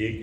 1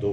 2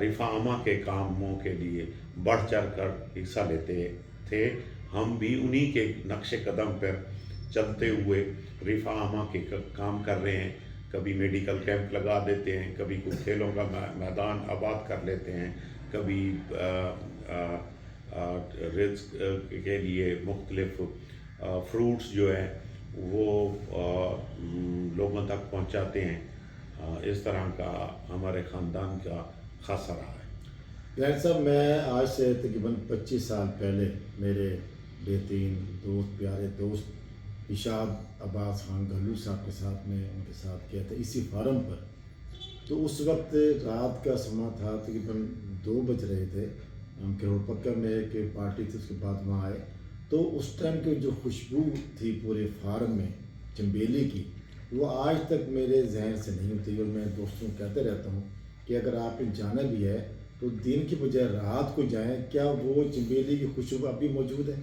رفاعمہ کے کاموں کے لیے بڑھ چڑھ کر حصہ لیتے تھے. ہم بھی انہی کے نقش قدم پر چلتے ہوئے رفاعمہ کے کام کر رہے ہیں. کبھی میڈیکل کیمپ لگا دیتے ہیں, کبھی کوئی کھیلوں کا میدان آباد کر لیتے ہیں, کبھی رزق کے لیے مختلف فروٹس جو ہیں وہ لوگوں تک پہنچاتے ہیں. اس طرح کا ہمارے خاندان کا خاصہ رہا ہے. یعنی صاحب میں آج سے تقریباً 25 سال پہلے میرے بہترین دوست, پیارے دوست اشاد عباس خان گھلو صاحب کے ساتھ میں ان کے ساتھ کیا تھا اسی فارم پر. تو اس وقت رات کا سما تھا, تقریباً 2 بج رہے تھے. ہم کروڑ پکا میں ایک پارٹی تھی, اس کے بعد وہاں آئے تو اس ٹائم کی جو خوشبو تھی پورے فارم میں چنبیلی کی, وہ آج تک میرے ذہن سے نہیں ہوتی. اور میں دوستوں کو کہتے رہتا ہوں کہ اگر آپ نے جانا بھی ہے تو دن کی بجائے رات کو جائیں. کیا وہ چنبیلی کی خوشبو اب بھی موجود ہے؟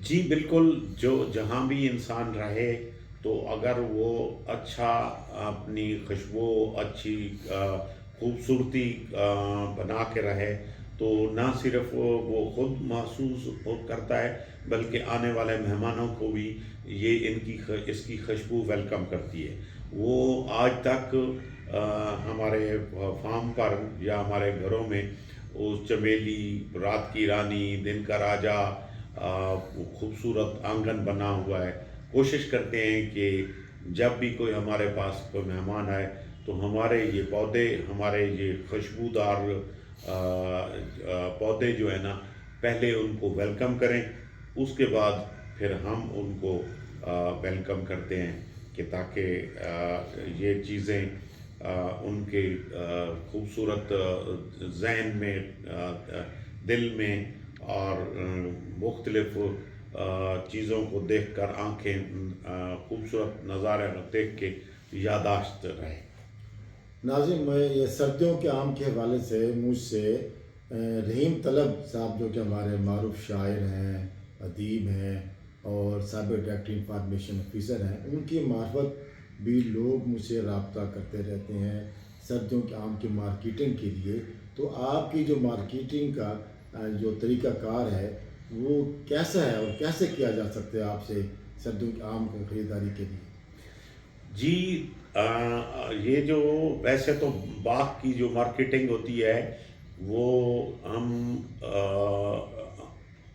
جی بالکل. جہاں بھی انسان رہے تو اگر وہ اچھا اپنی خوشبو, اچھی خوبصورتی بنا کے رہے تو نہ صرف وہ خود محسوس کرتا ہے بلکہ آنے والے مہمانوں کو بھی یہ اس کی خوشبو ویلکم کرتی ہے. وہ آج تک ہمارے فارم پر یا ہمارے گھروں میں اس چمیلی, رات کی رانی, دن کا راجا, خوبصورت آنگن بنا ہوا ہے. کوشش کرتے ہیں کہ جب بھی کوئی ہمارے پاس کوئی مہمان آئے تو ہمارے یہ پودے, ہمارے یہ خوشبودار پودے جو ہے نا, پہلے ان کو ویلکم کریں, اس کے بعد پھر ہم ان کو ویلکم کرتے ہیں کہ تاکہ یہ چیزیں ان کے خوبصورت ذہن میں, دل میں اور مختلف چیزوں کو دیکھ کر آنکھیں خوبصورت نظارے دیکھ کے یادداشت رہے. ناظرین, میں یہ سردیوں کے آم کے حوالے سے مجھ سے رحیم طلب صاحب جو کہ ہمارے معروف شاعر ہیں, ادیب ہیں اور سابق ڈائریکٹر انفارمیشن آفیسر ہیں, ان کی معرفت بھی لوگ مجھ سے رابطہ کرتے رہتے ہیں سردیوں کے آم کی مارکیٹنگ کے لیے. تو آپ کی جو مارکیٹنگ کا جو طریقہ کار ہے وہ کیسا ہے اور کیسے کیا جا سکتا ہے آپ سے سردیوں کے آم کو خریداری کے لیے؟ جی یہ جو ویسے تو باغ کی جو مارکیٹنگ ہوتی ہے وہ ہم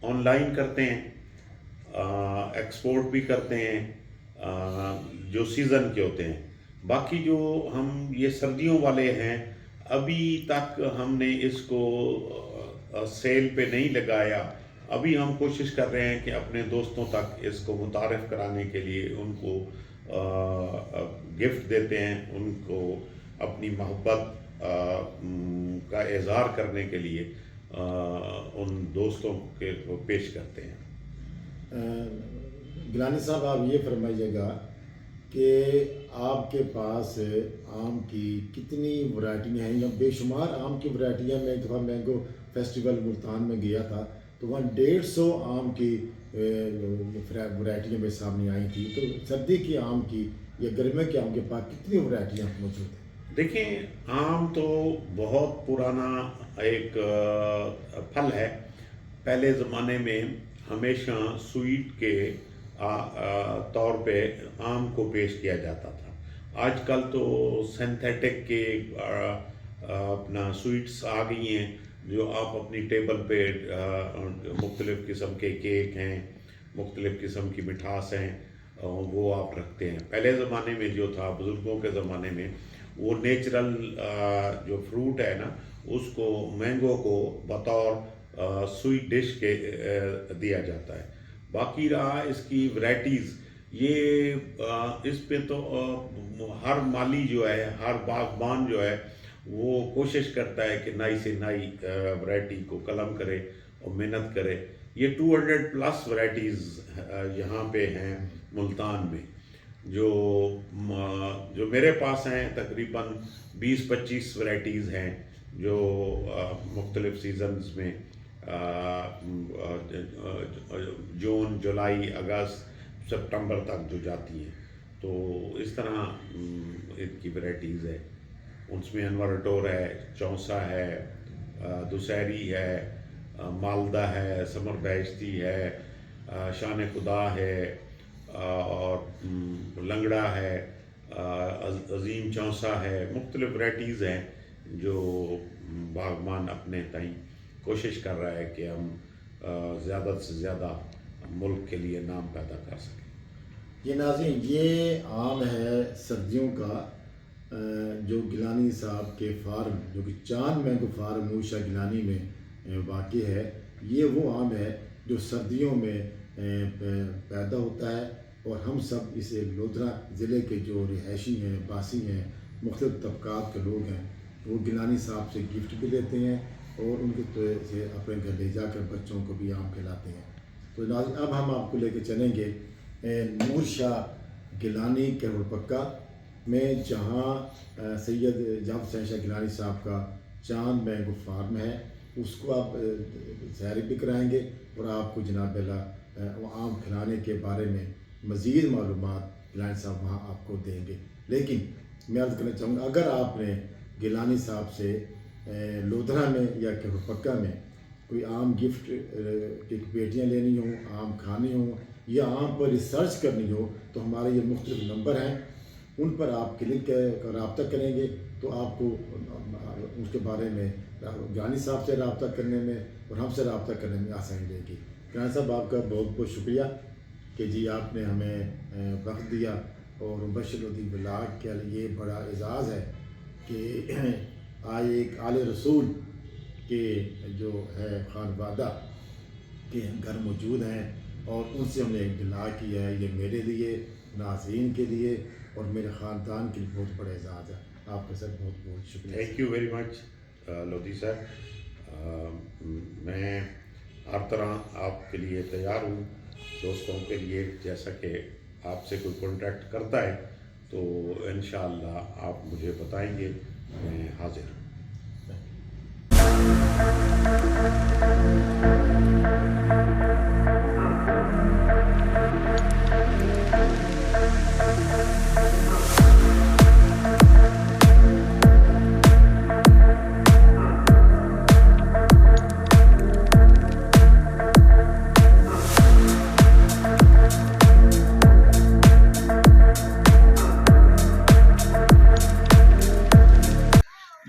آن لائن کرتے ہیں, ایکسپورٹ بھی کرتے ہیں جو سیزن کے ہوتے ہیں. باقی جو ہم یہ سردیوں والے ہیں ابھی تک ہم نے اس کو سیل پہ نہیں لگایا. ابھی ہم کوشش کر رہے ہیں کہ اپنے دوستوں تک اس کو متعارف کرانے کے لیے ان کو گفٹ دیتے ہیں, ان کو اپنی محبت کا اظہار کرنے کے لیے ان دوستوں کے کو پیش کرتے ہیں. گیلانی صاحب, آپ یہ فرمائیے گا کہ آپ کے پاس آم کی کتنی ورائٹیاں ہیں, یا بے شمار آم کی ورائٹیاں. میں ایک دفعہ مینگو فیسٹیول ملتان میں گیا تھا تو وہاں 150 آم کی ورائٹیاں میرے سامنے آئی تھی. تو سردی کی آم کی یا گرمیوں کے آم کے پاس کتنی ورائٹیاں موجود ہیں؟ دیکھیں, آم تو بہت پرانا ایک پھل ہے. پہلے زمانے میں ہمیشہ سویٹ کے طور پہ آم کو پیش کیا جاتا تھا. آج کل تو سینتھیٹک کے اپنا سویٹس آ گئی ہیں جو آپ اپنی ٹیبل پہ مختلف قسم کے کیک ہیں, مختلف قسم کی مٹھاس ہیں, وہ آپ رکھتے ہیں. پہلے زمانے میں جو تھا بزرگوں کے زمانے میں وہ نیچرل جو فروٹ ہے نا اس کو, مینگو کو بطور سویٹ ڈش کے دیا جاتا ہے. باقی رہا اس کی ورائٹیز, یہ اس پہ تو ہر مالی جو ہے, ہر باغبان جو ہے وہ کوشش کرتا ہے کہ نئی سے نئی ورائٹی کو قلم کرے اور محنت کرے. یہ 200+ ورائٹیز یہاں پہ ہیں ملتان میں. جو میرے پاس ہیں تقریباً 20-25 ورائٹیز ہیں جو مختلف سیزنز میں جون, جولائی, اگست, سپٹمبر تک جو جاتی ہیں. تو اس طرح ان کی ورائٹیز ہے. اس میں انور ٹور ہے، چونسا ہے، دوسہری ہے، مالدہ ہے، سمر بیشتی ہے، شان خدا ہے، اور لنگڑا ہے، عظیم چونسا ہے. مختلف ورائٹیز ہیں جو باغبان اپنے تئیں کوشش کر رہا ہے کہ ہم زیادہ سے زیادہ ملک کے لیے نام پیدا کر سکیں. یہ ناظرین، یہ آم ہے سردیوں کا جو گیلانی صاحب کے فارم، جو کہ چاند مینگو فارم موشا گیلانی میں واقع ہے. یہ وہ آم ہے جو سردیوں میں پیدا ہوتا ہے، اور ہم سب اسے لودھرا ضلع کے جو رہائشی ہیں، باسی ہیں، مختلف طبقات کے لوگ ہیں، وہ گیلانی صاحب سے گفٹ بھی لیتے ہیں اور ان کے سے اپنے گھر لے جا کر بچوں کو بھی آم کھلاتے ہیں. تو ناظرین، اب ہم آپ کو لے کے چلیں گے نور شاہ گیلانی کیرول پکا میں، جہاں سید جعفر حسین شاہ گیلانی صاحب کا چاند مینگو فارم ہے. اس کو آپ سیر بھی کرائیں گے اور آپ کو جناب اللہ آم کھلانے کے بارے میں مزید معلومات گیلانی صاحب وہاں آپ کو دیں گے. لیکن میں عرض کرنا چاہوں گا، اگر آپ نے گیلانی صاحب سے لودھرا میں یا کیرول پکا میں کوئی عام گفٹ کی پیٹیاں لینی ہوں، آم کھانے ہوں، یا آم پر ریسرچ کرنی ہو، تو ہمارے یہ مختلف نمبر ہیں، ان پر آپ کلک کر رابطہ کریں گے تو آپ کو اس کے بارے میں گیلانی صاحب سے رابطہ کرنے میں اور ہم سے رابطہ کرنے میں آسانی رہے گی. گیلانی صاحب، آپ کا بہت بہت شکریہ کہ جی آپ نے ہمیں وقت دیا. اور مبشر الدین بلاگ کے لیے یہ بڑا اعزاز ہے کہ آج ایک آل رسول کے جو ہے خانوادہ کے گھر موجود ہیں اور ان سے ہم نے اطلاع کیا ہے. یہ میرے لیے، ناظرین کے لیے اور میرے خاندان کے لیے بہت بڑا اعزاز ہے. آپ کا سر بہت بہت شکریہ. Thank you very much Lodhi صاحب. میں ہر طرح آپ کے لیے تیار ہوں، دوستوں کے لیے. جیسا کہ آپ سے کوئی کانٹیکٹ کرتا ہے تو انشاءاللہ آپ مجھے بتائیں گے، میں حاضر ہوں.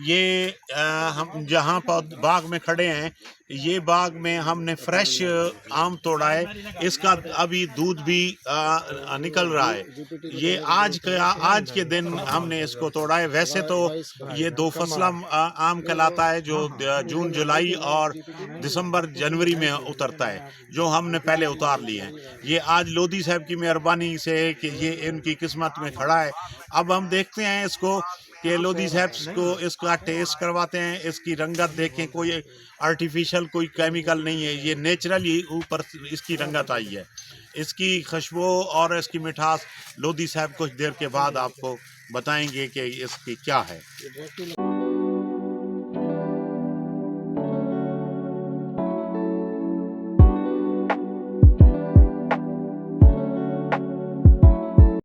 یہ ہم جہاں باغ میں کھڑے ہیں، یہ باغ میں ہم نے فریش آم توڑا ہے. اس کا ابھی دودھ بھی نکل رہا ہے. یہ آج کے دن ہم نے اس کو توڑا ہے. ویسے تو یہ 2 فصلہ آم کہلاتا ہے جو جون جولائی اور دسمبر جنوری میں اترتا ہے، جو ہم نے پہلے اتار لی ہیں. یہ آج لودھی صاحب کی مہربانی سے ہے کہ یہ ان کی قسمت میں کھڑا ہے. اب ہم دیکھتے ہیں اس کو کہ لودھی صاحب کو اس کا ٹیسٹ کرواتے ہیں. اس کی رنگت دیکھیں، کوئی آرٹیفیشل کوئی کیمیکل نہیں ہے، یہ نیچرلی اوپر اس کی رنگت آئی ہے. اس کی خوشبو اور اس کی مٹھاس لودھی صاحب کچھ دیر کے بعد آپ کو بتائیں گے کہ اس کی کیا ہے.